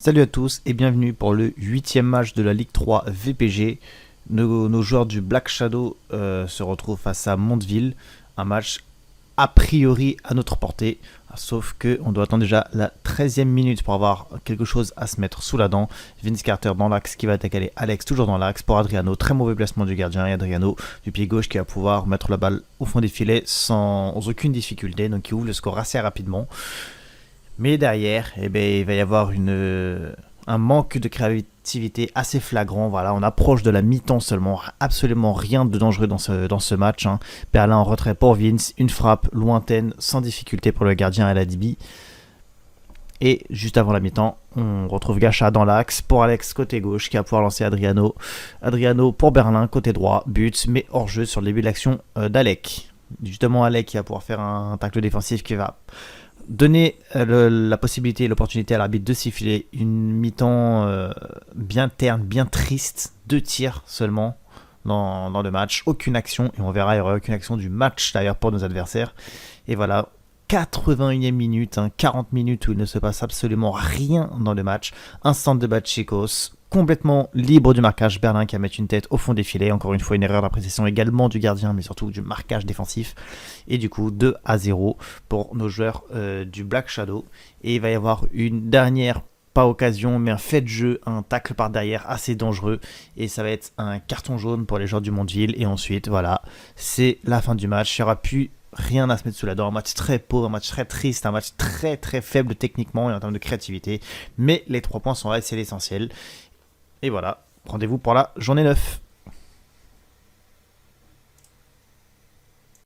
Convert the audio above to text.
Salut à tous et bienvenue pour le 8e match de la Ligue 3 VPG. Nos joueurs du Black Shadow se retrouvent face à Mondeville. Un match a priori à notre portée. Sauf qu'on doit attendre déjà la 13e minute pour avoir quelque chose à se mettre sous la dent. Vince Carter dans l'axe qui va attaquer Alex toujours dans l'axe pour Adriano. Très mauvais placement du gardien et Adriano du pied gauche qui va pouvoir mettre la balle au fond des filets sans aucune difficulté. Donc il ouvre le score assez rapidement. Mais derrière, il va y avoir un manque de créativité assez flagrant. Voilà, on approche de la mi-temps seulement. Absolument rien de dangereux dans ce match. Berlin en retrait pour Vince. Une frappe lointaine, sans difficulté pour le gardien El Adibi. Et juste avant la mi-temps, on retrouve Gacha dans l'axe pour Alex côté gauche qui va pouvoir lancer Adriano. Adriano pour Berlin côté droit. But, mais hors jeu sur le début de l'action d'Alec. Justement, Alec qui va pouvoir faire un tacle défensif qui va donner la possibilité et l'opportunité à l'arbitre de siffler une mi-temps bien terne, bien triste. 2 tirs seulement dans le match. Aucune action. Et on verra, il n'y aura aucune action du match d'ailleurs pour nos adversaires. Et voilà, 81e minute, 40 minutes où il ne se passe absolument rien dans le match. Un centre de Bachikos, complètement libre du marquage. Berlin qui va mettre une tête au fond des filets. Encore une fois, une erreur d'appréciation également du gardien, mais surtout du marquage défensif. Et du coup, 2-0 pour nos joueurs du Black Shadow. Et il va y avoir une dernière, pas occasion, mais un fait de jeu, un tacle par derrière assez dangereux. Et ça va être un carton jaune pour les joueurs du Mondeville. Et ensuite, voilà, c'est la fin du match. Il n'y aura plus rien à se mettre sous la dent, un match très pauvre, un match très triste, un match très très faible techniquement et en termes de créativité, mais les 3 points sont là et c'est l'essentiel. Et voilà, rendez-vous pour la journée 9.